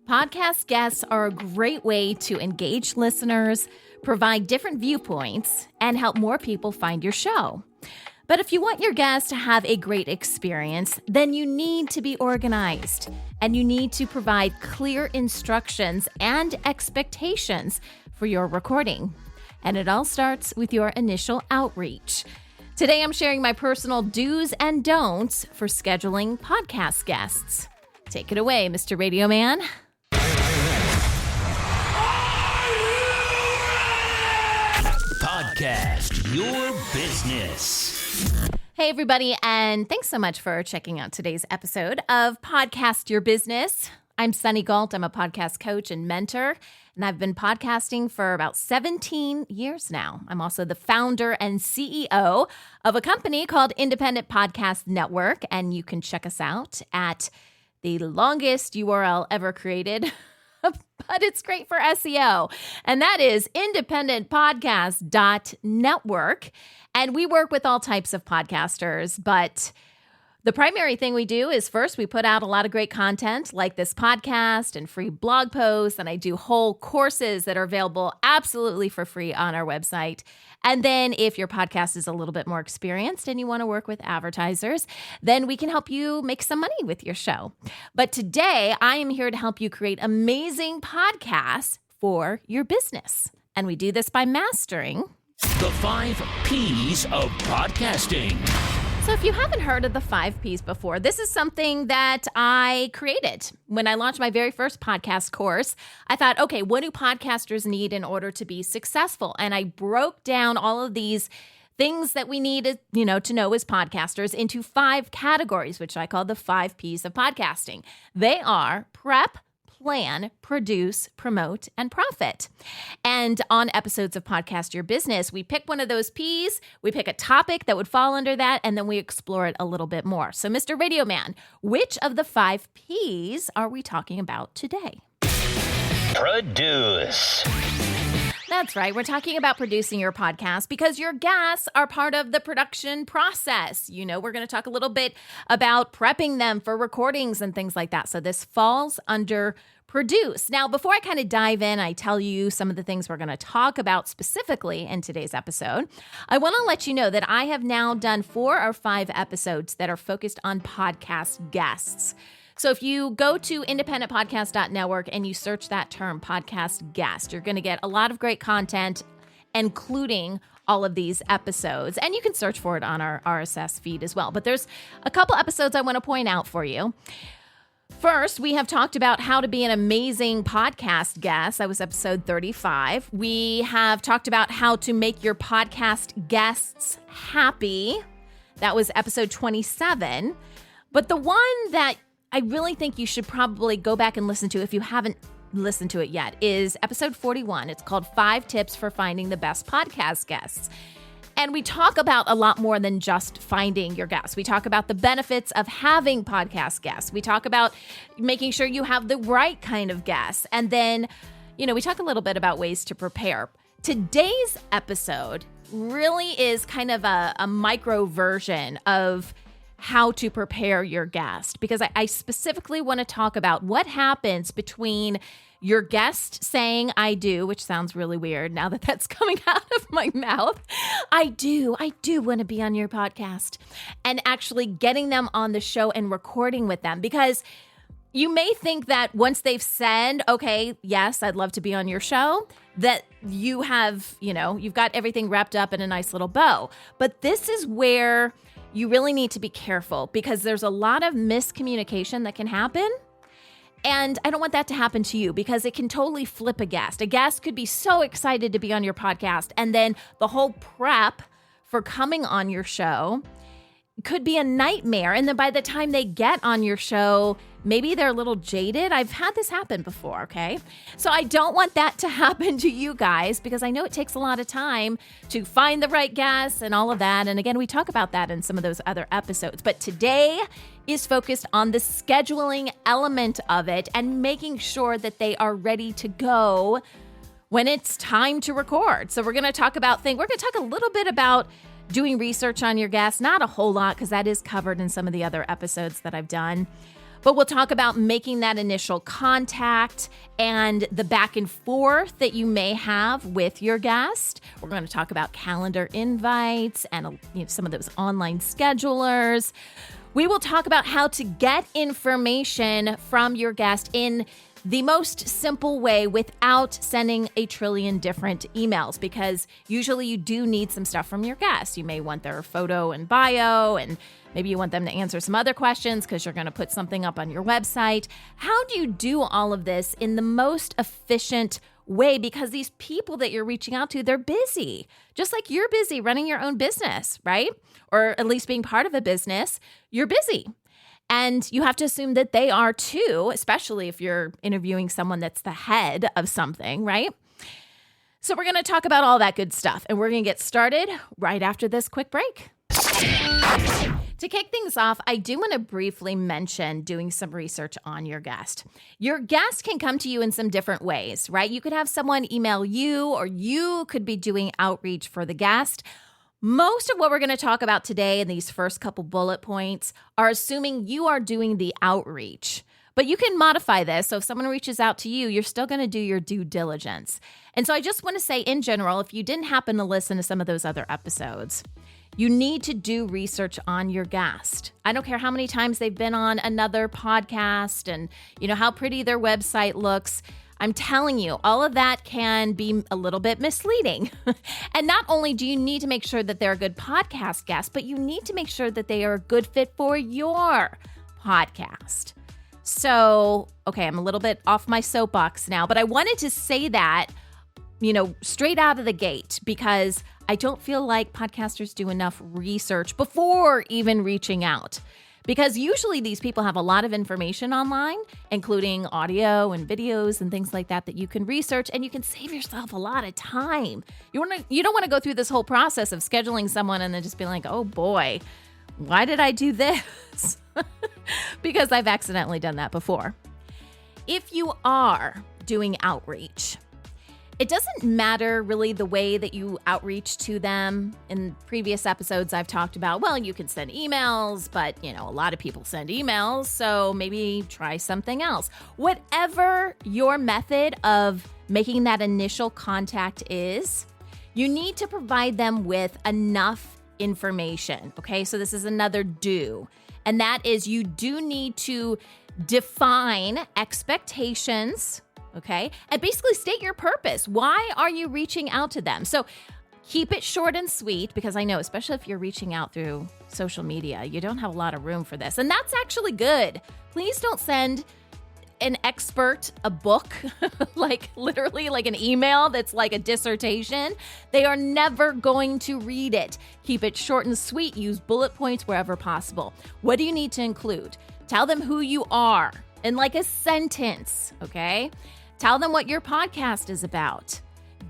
Podcast guests are a great way to engage listeners, provide different viewpoints, and help more people find your show. But if you want your guests to have a great experience, then you need to be organized and you need to provide clear instructions and expectations for your recording. And it all starts with your initial outreach. Today, I'm sharing my personal do's and don'ts for scheduling podcast guests. Take it away, Mr. Radio Man. Podcast Your Business. Hey, everybody, and thanks so much for checking out today's episode of Podcast Your Business. I'm Sunny Galt. I'm a podcast coach and mentor, and I've been podcasting for about 17 years now. I'm also the founder and CEO of a company called Independent Podcast Network, and you can check us out at the longest URL ever created, but it's great for SEO, and that is independentpodcast.network. And we work with all types of podcasters, but the primary thing we do is first, we put out a lot of great content like this podcast and free blog posts, and I do whole courses that are available absolutely for free on our website. And then if your podcast is a little bit more experienced and you want to work with advertisers, then we can help you make some money with your show. But today, I am here to help you create amazing podcasts for your business. And we do this by mastering The 5 P's of Podcasting. So if you haven't heard of the 5 Ps before, this is something that I created. When I launched my very first podcast course, I thought, okay, what do podcasters need in order to be successful? And I broke down all of these things that we need, to know as podcasters into 5 categories, which I call the 5 Ps of podcasting. They are prep, plan, produce, promote, and profit. And on episodes of Podcast Your Business, we pick one of those Ps, we pick a topic that would fall under that, and then we explore it a little bit more. So, Mr. Radio Man, which of the 5 Ps are we talking about today? Produce. That's right. We're talking about producing your podcast because your guests are part of the production process. We're going to talk a little bit about prepping them for recordings and things like that. So this falls under produce. Now, before I kind of dive in, I tell you some of the things we're going to talk about specifically in today's episode. I want to let you know that I have now done 4 or 5 episodes that are focused on podcast guests. So if you go to independentpodcast.network and you search that term, podcast guest, you're going to get a lot of great content, including all of these episodes. And you can search for it on our RSS feed as well. But there's a couple episodes I want to point out for you. First, we have talked about how to be an amazing podcast guest. That was episode 35. We have talked about how to make your podcast guests happy. That was episode 27. But the one that I really think you should probably go back and listen to if you haven't listened to it yet is episode 41. It's called 5 Tips for Finding the Best Podcast Guests. And we talk about a lot more than just finding your guests. We talk about the benefits of having podcast guests. We talk about making sure you have the right kind of guests. And then, we talk a little bit about ways to prepare. Today's episode really is kind of a micro version of how to prepare your guest, because I specifically want to talk about what happens between your guest saying I do, which sounds really weird now that that's coming out of my mouth. I do want to be on your podcast, and actually getting them on the show and recording with them, because you may think that once they've said, okay, yes, I'd love to be on your show, that you have, you've got everything wrapped up in a nice little bow. But this is where you really need to be careful, because there's a lot of miscommunication that can happen. And I don't want that to happen to you, because it can totally flip a guest. A guest could be so excited to be on your podcast, and then the whole prep for coming on your show could be a nightmare. And then by the time they get on your show, maybe they're a little jaded. I've had this happen before, okay? So I don't want that to happen to you guys, because I know it takes a lot of time to find the right guests and all of that. And again, we talk about that in some of those other episodes. But today is focused on the scheduling element of it and making sure that they are ready to go when it's time to record. So we're going to talk about we're going to talk a little bit about doing research on your guests, not a whole lot, because that is covered in some of the other episodes that I've done. But we'll talk about making that initial contact and the back and forth that you may have with your guest. We're going to talk about calendar invites and some of those online schedulers. We will talk about how to get information from your guest in the most simple way without sending a trillion different emails, because usually you do need some stuff from your guest. You may want their photo and bio, and maybe you want them to answer some other questions because you're going to put something up on your website. How do you do all of this in the most efficient way? Because these people that you're reaching out to, they're busy, just like you're busy running your own business, right? Or at least being part of a business, you're busy. And you have to assume that they are too, especially if you're interviewing someone that's the head of something, right? So we're going to talk about all that good stuff, and we're going to get started right after this quick break. To kick things off, I do want to briefly mention doing some research on your guest. Your guest can come to you in some different ways, right? You could have someone email you, or you could be doing outreach for the guest. Most of what we're going to talk about today in these first couple bullet points are assuming you are doing the outreach. But you can modify this. So if someone reaches out to you, you're still going to do your due diligence. And so I just want to say in general, if you didn't happen to listen to some of those other episodes, you need to do research on your guest. I don't care how many times they've been on another podcast and how pretty their website looks. I'm telling you, all of that can be a little bit misleading. And not only do you need to make sure that they're a good podcast guest, but you need to make sure that they are a good fit for your podcast. So, okay, I'm a little bit off my soapbox now, but I wanted to say that, straight out of the gate, because I don't feel like podcasters do enough research before even reaching out. Because usually these people have a lot of information online, including audio and videos and things like that you can research, and you can save yourself a lot of time. You don't want to go through this whole process of scheduling someone and then just be like, oh boy, why did I do this? Because I've accidentally done that before. If you are doing outreach, it doesn't matter really the way that you outreach to them. In previous episodes, I've talked about, well, you can send emails, but, a lot of people send emails, so maybe try something else. Whatever your method of making that initial contact is, you need to provide them with enough information, okay? So this is another do, and that is you do need to define expectations, okay? And basically state your purpose. Why are you reaching out to them? So keep it short and sweet, because I know, especially if you're reaching out through social media, you don't have a lot of room for this. And that's actually good. Please don't send an expert a book, like literally like an email that's like a dissertation. They are never going to read it. Keep it short and sweet. Use bullet points wherever possible. What do you need to include? Tell them who you are in like a sentence, okay? Tell them what your podcast is about.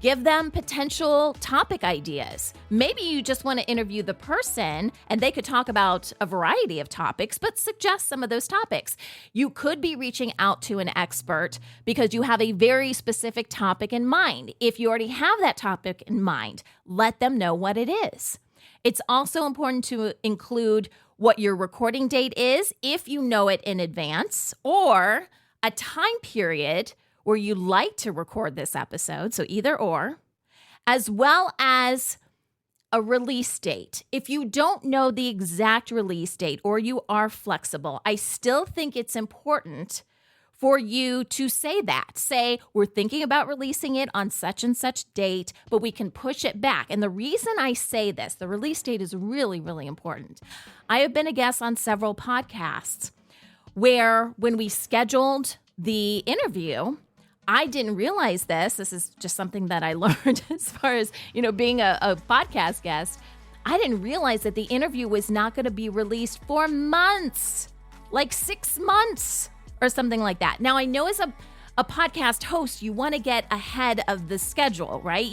Give them potential topic ideas. Maybe you just want to interview the person and they could talk about a variety of topics, but suggest some of those topics. You could be reaching out to an expert because you have a very specific topic in mind. If you already have that topic in mind, let them know what it is. It's also important to include what your recording date is if you know it in advance, or a time period where you like to record this episode, so either or, as well as a release date. If you don't know the exact release date or you are flexible, I still think it's important for you to say that. Say, we're thinking about releasing it on such and such date, but we can push it back. And the reason I say this, the release date is really, really important. I have been a guest on several podcasts where when we scheduled the interview, I didn't realize this. This is just something that I learned as far as, being a podcast guest. I didn't realize that the interview was not going to be released for months, like 6 months or something like that. Now, I know as a podcast host, you want to get ahead of the schedule, right?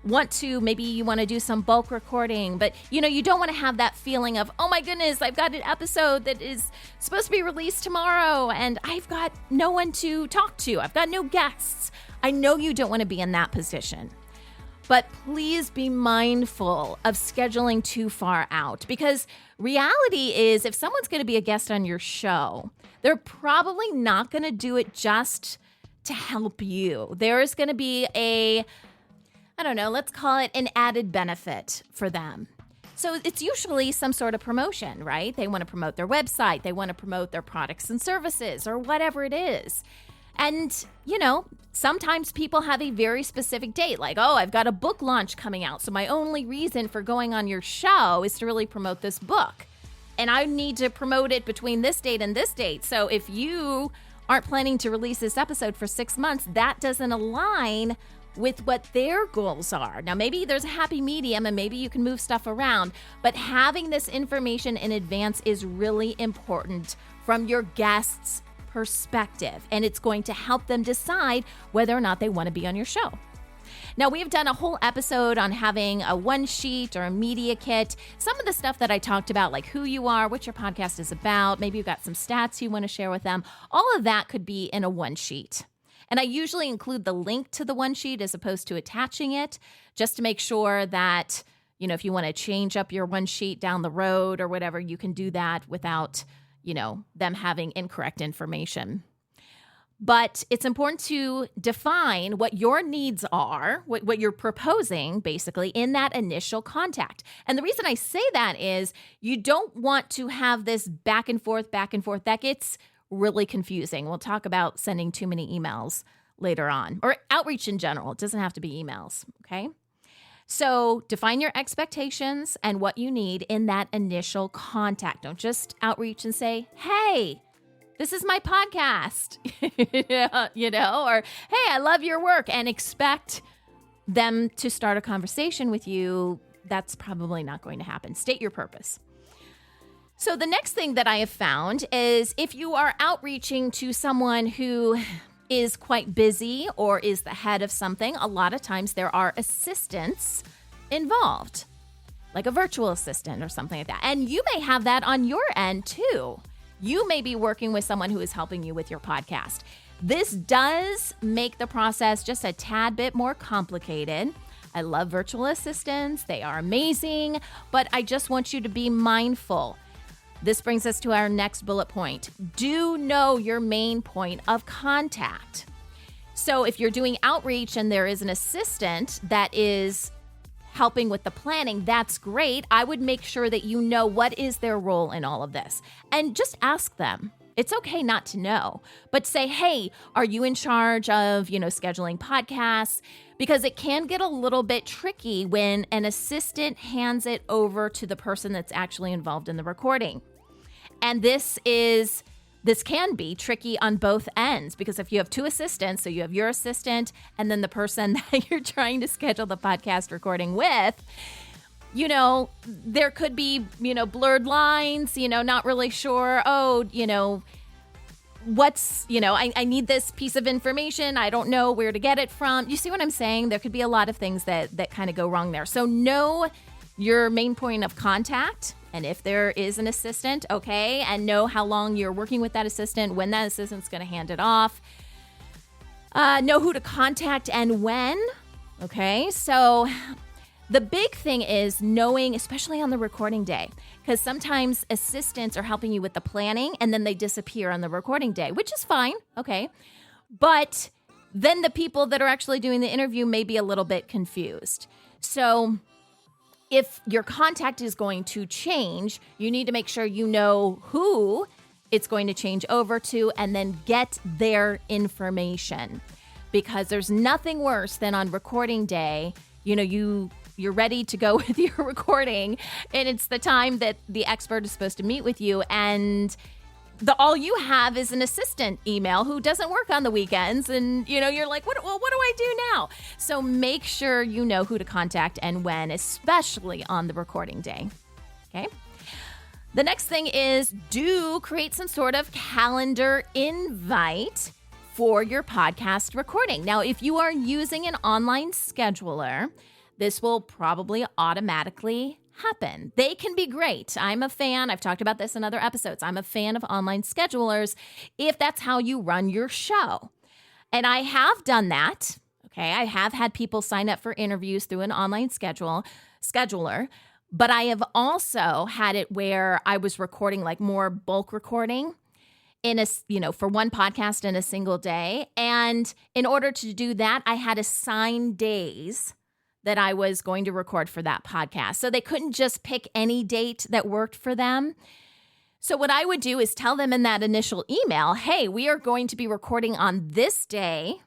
Maybe you want to do some bulk recording, but you don't want to have that feeling of, oh my goodness, I've got an episode that is supposed to be released tomorrow and I've got no one to talk to. I've got no guests. I know you don't want to be in that position. But please be mindful of scheduling too far out, because reality is if someone's going to be a guest on your show, they're probably not going to do it just to help you. There's going to be let's call it an added benefit for them. So it's usually some sort of promotion, right? They want to promote their website. They want to promote their products and services or whatever it is. And, sometimes people have a very specific date, like, oh, I've got a book launch coming out. So my only reason for going on your show is to really promote this book. And I need to promote it between this date and this date. So if you aren't planning to release this episode for 6 months, that doesn't align with what their goals are. Now, maybe there's a happy medium and maybe you can move stuff around, but having this information in advance is really important from your guests' perspective, and it's going to help them decide whether or not they want to be on your show. Now, we've done a whole episode on having a one sheet or a media kit. Some of the stuff that I talked about, like who you are, what your podcast is about, maybe you've got some stats you want to share with them. All of that could be in a one sheet. And I usually include the link to the one sheet as opposed to attaching it, just to make sure that, if you want to change up your one sheet down the road or whatever, you can do that without them having incorrect information. But it's important to define what your needs are, what you're proposing, basically, in that initial contact. And the reason I say that is you don't want to have this back and forth. That gets really confusing. We'll talk about sending too many emails later on, or outreach in general. It doesn't have to be emails, okay? So define your expectations and what you need in that initial contact. Don't just outreach and say, hey, this is my podcast, or hey, I love your work, and expect them to start a conversation with you. That's probably not going to happen. State your purpose. So the next thing that I have found is if you are outreaching to someone who is quite busy or is the head of something, a lot of times there are assistants involved, like a virtual assistant or something like that. And you may have that on your end too. You may be working with someone who is helping you with your podcast. This does make the process just a tad bit more complicated. I love virtual assistants. They are amazing, but I just want you to be mindful. This brings us to our next bullet point. Do know your main point of contact. So if you're doing outreach and there is an assistant that is helping with the planning, that's great. I would make sure that you know what is their role in all of this. And just ask them. It's okay not to know, but say, hey, are you in charge of, scheduling podcasts? Because it can get a little bit tricky when an assistant hands it over to the person that's actually involved in the recording. And this can be tricky on both ends, because if you have two assistants, so you have your assistant and then the person that you're trying to schedule the podcast recording with, there could be, blurred lines, not really sure. Oh, what's, I need this piece of information. I don't know where to get it from. You see what I'm saying? There could be a lot of things that kind of go wrong there. So know your main point of contact. And if there is an assistant, okay, and know how long you're working with that assistant, when that assistant's going to hand it off. Know who to contact and when, okay? So the big thing is knowing, especially on the recording day, because sometimes assistants are helping you with the planning and then they disappear on the recording day, which is fine, okay? But then the people that are actually doing the interview may be a little bit confused. So if your contact is going to change, you need to make sure you know who it's going to change over to and then get their information. Because there's nothing worse than on recording day, you're ready to go with your recording and it's the time that the expert is supposed to meet with you, and all you have is an assistant email who doesn't work on the weekends, and you're like, what do I do now? So make sure you know who to contact and when, especially on the recording day. Okay. The next thing is do create some sort of calendar invite for your podcast recording. Now, if you are using an online scheduler, this will probably automatically happen. They can be great. I'm a fan. I've talked about this in other episodes. I'm a fan of online schedulers if that's how you run your show. And I have done that. Okay, I have had people sign up for interviews through an online scheduler, but I have also had it where I was recording like more bulk recording for one podcast in a single day. And in order to do that, I had assigned days that I was going to record for that podcast. So they couldn't just pick any date that worked for them. So what I would do is tell them in that initial email, hey, we are going to be recording on this day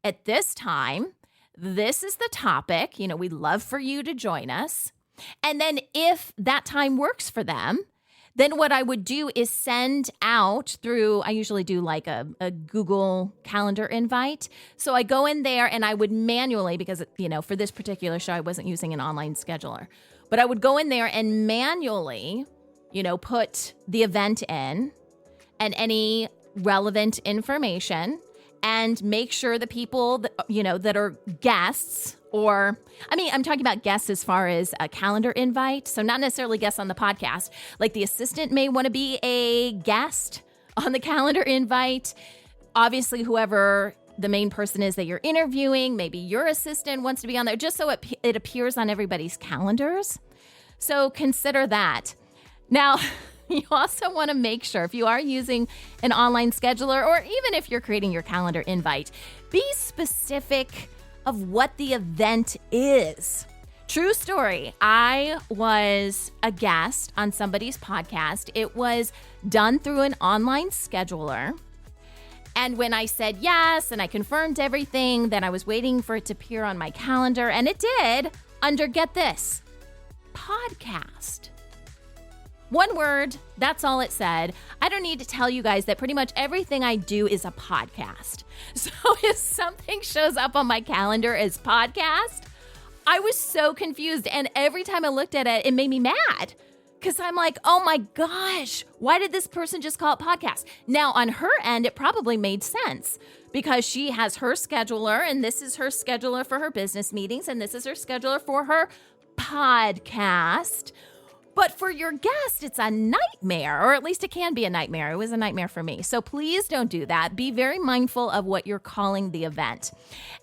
at this time. This is the topic. We'd love for you to join us. And then if that time works for them, then what I would do is send out I usually do like a Google Calendar invite. So I go in there and I would manually, because, for this particular show, I wasn't using an online scheduler, but I would go in there and manually, put the event in and any relevant information and make sure the people that are guests, I'm talking about guests as far as a calendar invite. So not necessarily guests on the podcast. Like the assistant may want to be a guest on the calendar invite. Obviously, whoever the main person is that you're interviewing, maybe your assistant wants to be on there, just so it appears on everybody's calendars. So consider that. Now, you also want to make sure, if you are using an online scheduler, or even if you're creating your calendar invite, be specific of what the event is. True story. I was a guest on somebody's podcast. It was done through an online scheduler. And when I said yes and I confirmed everything, then I was waiting for it to appear on my calendar. And it did under, get this, podcast. One word, that's all it said. I don't need to tell you guys that pretty much everything I do is a podcast. So if something shows up on my calendar as podcast, I was so confused. And every time I looked at it, it made me mad. Because I'm like, oh my gosh, why did this person just call it podcast? Now, on her end, it probably made sense because she has her scheduler, and this is her scheduler for her business meetings, and this is her scheduler for her podcast. But for your guest, it's a nightmare, or at least it can be a nightmare. It was a nightmare for me. So please don't do that. Be very mindful of what you're calling the event.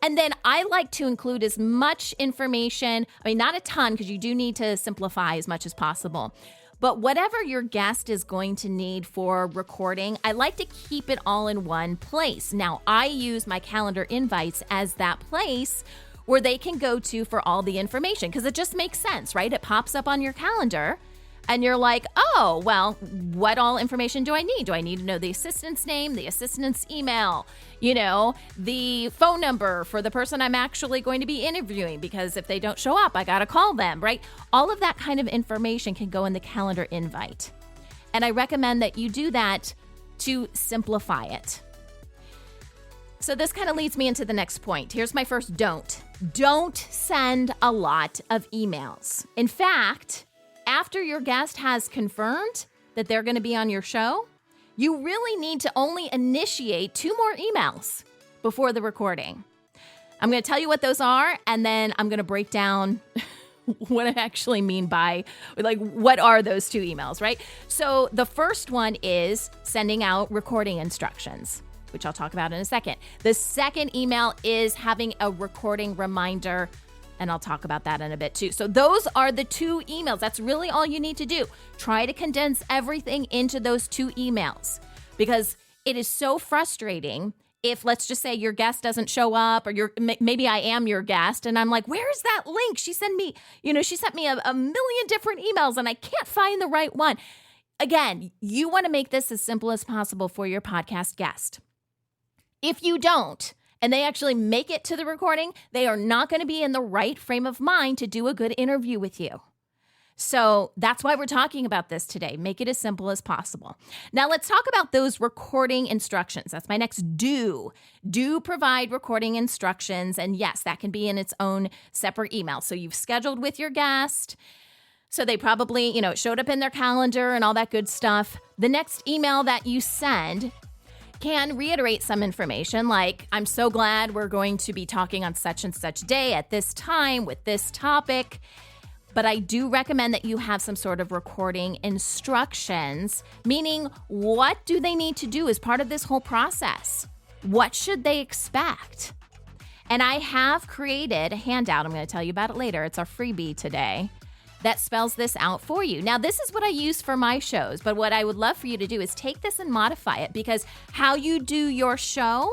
And then I like to include as much information, not a ton, because you do need to simplify as much as possible. But whatever your guest is going to need for recording, I like to keep it all in one place. Now, I use my calendar invites as that place where they can go to for all the information, because it just makes sense, right? It pops up on your calendar and you're like, oh, well, what all information do I need? Do I need to know the assistant's name, the assistant's email, the phone number for the person I'm actually going to be interviewing? Because if they don't show up, I got to call them, right? All of that kind of information can go in the calendar invite. And I recommend that you do that to simplify it. So this kind of leads me into the next point. Here's my first don't. Don't send a lot of emails. In fact, after your guest has confirmed that they're going to be on your show, you really need to only initiate 2 more emails before the recording. I'm going to tell you what those are, and then I'm going to break down what I actually mean by, what are those 2 emails, right? So the first one is sending out recording instructions, which I'll talk about in a second. The second email is having a recording reminder, and I'll talk about that in a bit too. So those are the 2 emails. That's really all you need to do. Try to condense everything into those 2 emails, because it is so frustrating if, let's just say, your guest doesn't show up, or maybe I am your guest and I'm like, where's that link? She sent me a million different emails and I can't find the right one. Again, you want to make this as simple as possible for your podcast guest. If you don't, and they actually make it to the recording, they are not going to be in the right frame of mind to do a good interview with you. So that's why we're talking about this today. Make it as simple as possible. Now let's talk about those recording instructions. That's my next do. Do provide recording instructions. And yes, that can be in its own separate email. So you've scheduled with your guest. So they probably, it showed up in their calendar and all that good stuff. The next email that you send can reiterate some information like, I'm so glad we're going to be talking on such and such day at this time with this topic. But I do recommend that you have some sort of recording instructions, meaning what do they need to do as part of this whole process? What should they expect? And I have created a handout. I'm going to tell you about it later. It's our freebie today that spells this out for you. Now, this is what I use for my shows, but what I would love for you to do is take this and modify it, because how you do your show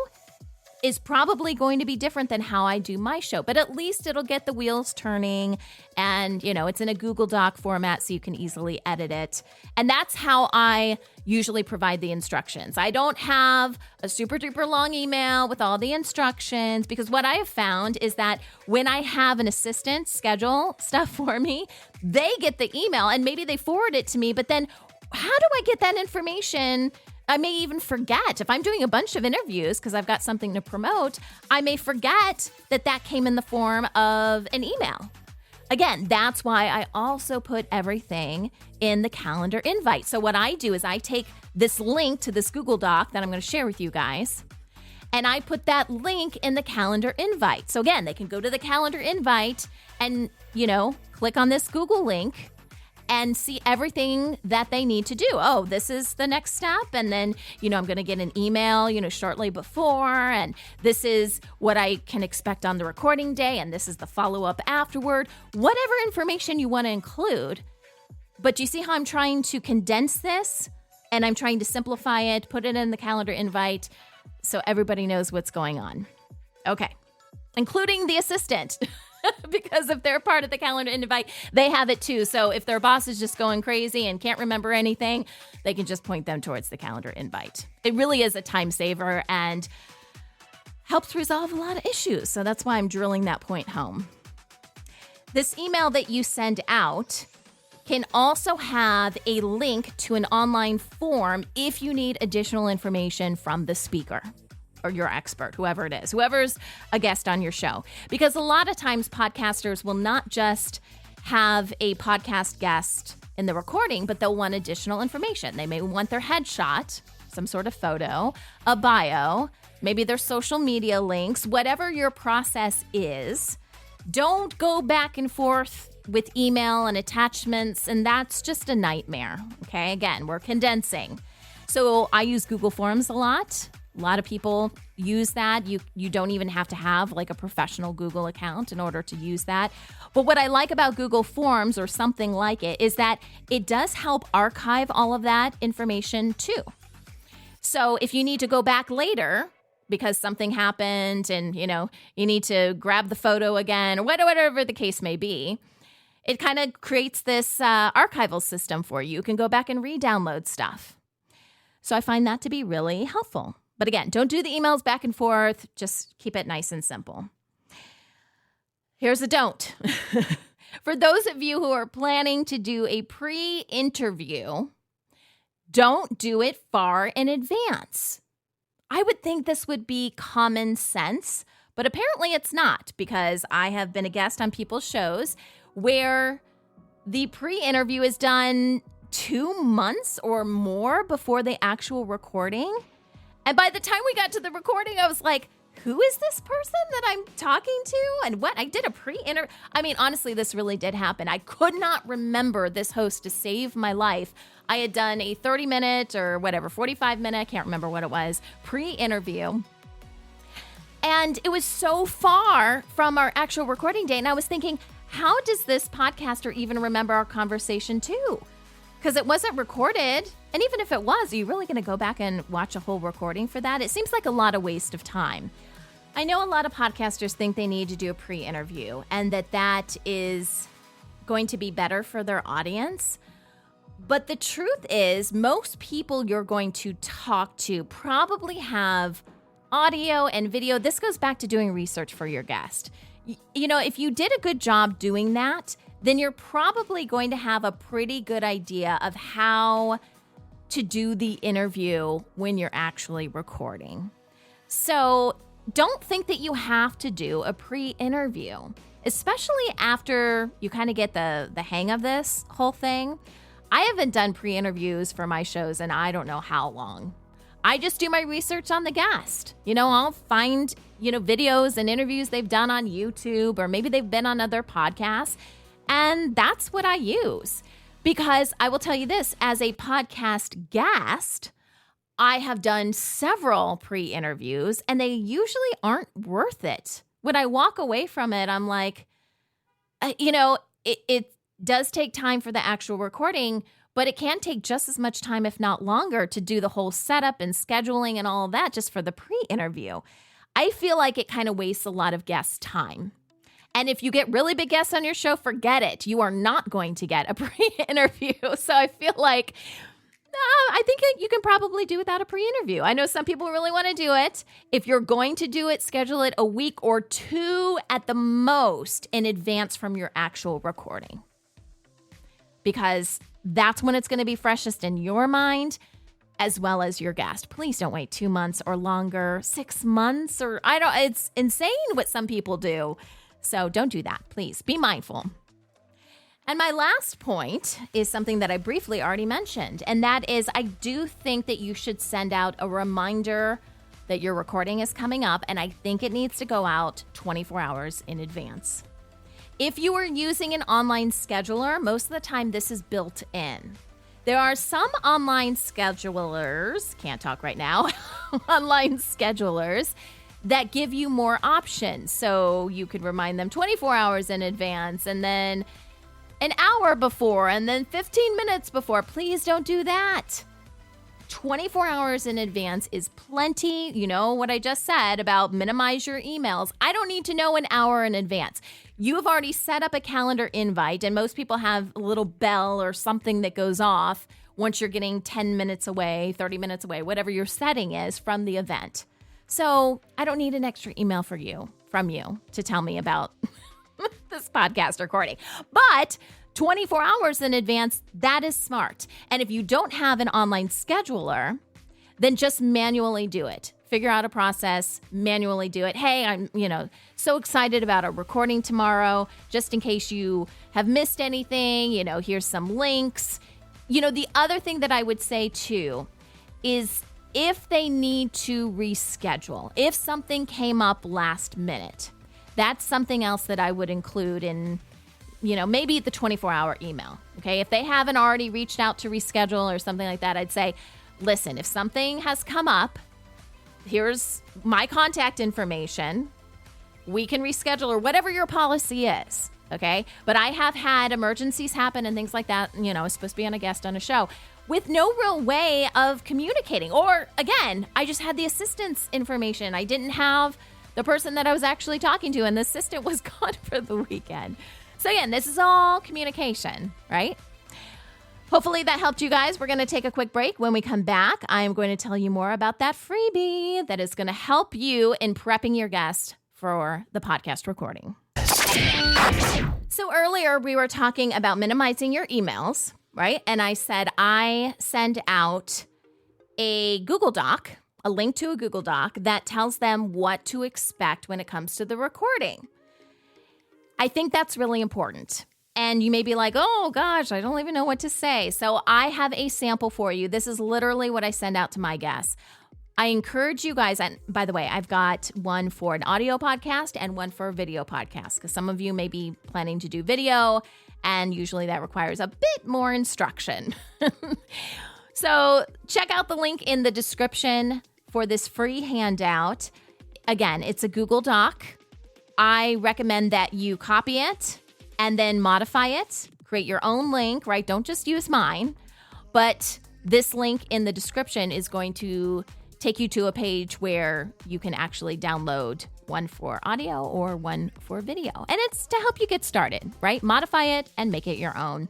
is probably going to be different than how I do my show, but at least it'll get the wheels turning, and it's in a Google Doc format so you can easily edit it. And that's how I usually provide the instructions. I don't have a super duper long email with all the instructions, because what I have found is that when I have an assistant schedule stuff for me, they get the email and maybe they forward it to me, but then how do I get that information? I may even forget. If I'm doing a bunch of interviews because I've got something to promote, I may forget that came in the form of an email. Again, that's why I also put everything in the calendar invite. So what I do is I take this link to this Google Doc that I'm going to share with you guys, and I put that link in the calendar invite. So again, they can go to the calendar invite and, click on this Google link and see everything that they need to do. Oh, this is the next step. And then, I'm going to get an email, shortly before. And this is what I can expect on the recording day. And this is the follow-up afterward. Whatever information you want to include. But you see how I'm trying to condense this? And I'm trying to simplify it, put it in the calendar invite so everybody knows what's going on. Okay. Including the assistant. Because if they're part of the calendar invite, they have it too. So if their boss is just going crazy and can't remember anything, they can just point them towards the calendar invite. It really is a time saver and helps resolve a lot of issues. So that's why I'm drilling that point home. This email that you send out can also have a link to an online form if you need additional information from the speaker or your expert, whoever it is, whoever's a guest on your show. Because a lot of times podcasters will not just have a podcast guest in the recording, but they'll want additional information. They may want their headshot, some sort of photo, a bio, maybe their social media links, whatever your process is. Don't go back and forth with email and attachments, and that's just a nightmare. Okay, again, we're condensing. So I use Google Forms a lot. A lot of people use that. You don't even have to have like a professional Google account in order to use that. But what I like about Google Forms or something like it is that it does help archive all of that information too. So if you need to go back later because something happened and, you need to grab the photo again or whatever the case may be, it kind of creates this archival system for you. You can go back and re-download stuff. So I find that to be really helpful. But again, don't do the emails back and forth. Just keep it nice and simple. Here's a don't. For those of you who are planning to do a pre-interview, don't do it far in advance. I would think this would be common sense, but apparently it's not, because I have been a guest on people's shows where the pre-interview is done 2 months or more before the actual recording. And by the time we got to the recording, I was like, who is this person that I'm talking to? And what? I did a pre-interview. I mean, honestly, this really did happen. I could not remember this host to save my life. I had done a 30-minute or whatever, 45-minute, I can't remember what it was, pre-interview. And it was so far from our actual recording day. And I was thinking, how does this podcaster even remember our conversation too? Because it wasn't recorded. And even if it was, are you really going to go back and watch a whole recording for that? It seems like a lot of waste of time. I know a lot of podcasters think they need to do a pre-interview and that is going to be better for their audience. But the truth is, most people you're going to talk to probably have audio and video. This goes back to doing research for your guest. If you did a good job doing that, then you're probably going to have a pretty good idea of how to do the interview when you're actually recording. So don't think that you have to do a pre-interview, especially after you kind of get the hang of this whole thing. I haven't done pre-interviews for my shows in I don't know how long. I just do my research on the guest. I'll find, videos and interviews they've done on YouTube, or maybe they've been on other podcasts. And that's what I use. Because I will tell you this, as a podcast guest, I have done several pre-interviews and they usually aren't worth it. when I walk away from it, I'm like, it does take time for the actual recording, but it can take just as much time, if not longer, to do the whole setup and scheduling and all of that just for the pre-interview. I feel like it kind of wastes a lot of guests' time. And if you get really big guests on your show, forget it. You are not going to get a pre-interview. So I feel like I think you can probably do without a pre-interview. I know some people really want to do it. If you're going to do it, schedule it a week or two at the most in advance from your actual recording. Because that's when it's going to be freshest in your mind as well as your guest. Please don't wait 2 months or longer, 6 months, or it's insane what some people do. So don't do that. Please be mindful. And my last point is something that I briefly already mentioned, and that is I do think that you should send out a reminder that your recording is coming up, and I think it needs to go out 24 hours in advance. If you are using an online scheduler, most of the time this is built in. There are some online schedulers, can't talk right now, online schedulers that give you more options. So you could remind them 24 hours in advance and then an hour before and then 15 minutes before. Please don't do that. 24 hours in advance is plenty. You know what I just said about minimize your emails. I don't need to know an hour in advance. You have already set up a calendar invite, and most people have a little bell or something that goes off once you're getting 10 minutes away, 30 minutes away, whatever your setting is from the event. So I don't need an extra email from you to tell me about this podcast recording. But 24 hours in advance, that is smart. And if you don't have an online scheduler, then just manually do it. Figure out a process, manually do it. Hey, I'm, so excited about a recording tomorrow. Just in case you have missed anything, here's some links. The other thing that I would say too is if they need to reschedule, if something came up last minute, that's something else that I would include in, maybe the 24-hour email. Okay. If they haven't already reached out to reschedule or something like that, I'd say, listen, if something has come up, here's my contact information. We can reschedule or whatever your policy is. Okay. But I have had emergencies happen and things like that. I was supposed to be on a guest on a show with no real way of communicating. Or again, I just had the assistant's information. I didn't have the person that I was actually talking to, and the assistant was gone for the weekend. So again, this is all communication, right? Hopefully that helped you guys. We're going to take a quick break. When we come back, I'm going to tell you more about that freebie that is going to help you in prepping your guest for the podcast recording. So earlier we were talking about minimizing your emails, right? And I said I send out a Google Doc, a link to a Google Doc that tells them what to expect when it comes to the recording. I think that's really important. And you may be like, oh gosh, I don't even know what to say. So I have a sample for you. This is literally what I send out to my guests. I encourage you guys, and by the way, I've got one for an audio podcast and one for a video podcast, because some of you may be planning to do video, and usually that requires a bit more instruction. So check out the link in the description for this free handout. Again, it's a Google Doc. I recommend that you copy it and then modify it, create your own link, right? Don't just use mine. But this link in the description is going to take you to a page where you can actually download one for audio or one for video. And it's to help you get started, right? Modify it and make it your own.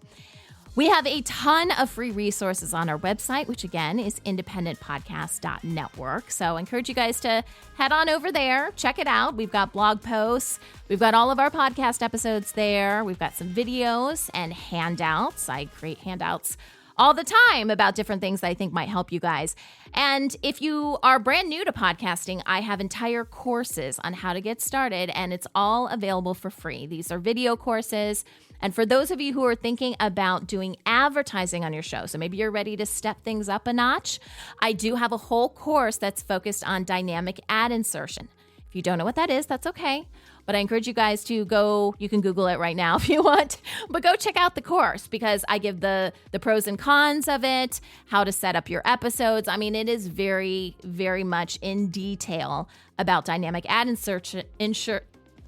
We have a ton of free resources on our website, which again is independentpodcast.network. So I encourage you guys to head on over there, check it out. We've got blog posts. We've got all of our podcast episodes there. We've got some videos and handouts. I create handouts all the time about different things that I think might help you guys. And if you are brand new to podcasting, I have entire courses on how to get started, and it's all available for free. These are video courses. And for those of you who are thinking about doing advertising on your show, so maybe you're ready to step things up a notch, I do have a whole course that's focused on dynamic ad insertion. If you don't know what that is, that's okay. But I encourage you guys to go, you can Google it right now if you want, but go check out the course because I give the pros and cons of it, how to set up your episodes. I mean, it is very, very much in detail about dynamic ad insertion.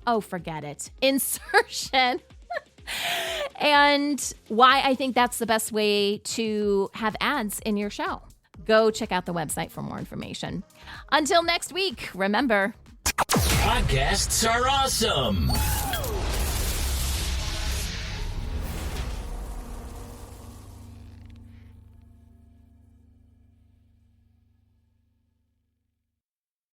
Oh, forget it. Insertion. And why I think that's the best way to have ads in your show. Go check out the website for more information. Until next week, remember, Podcasts are awesome.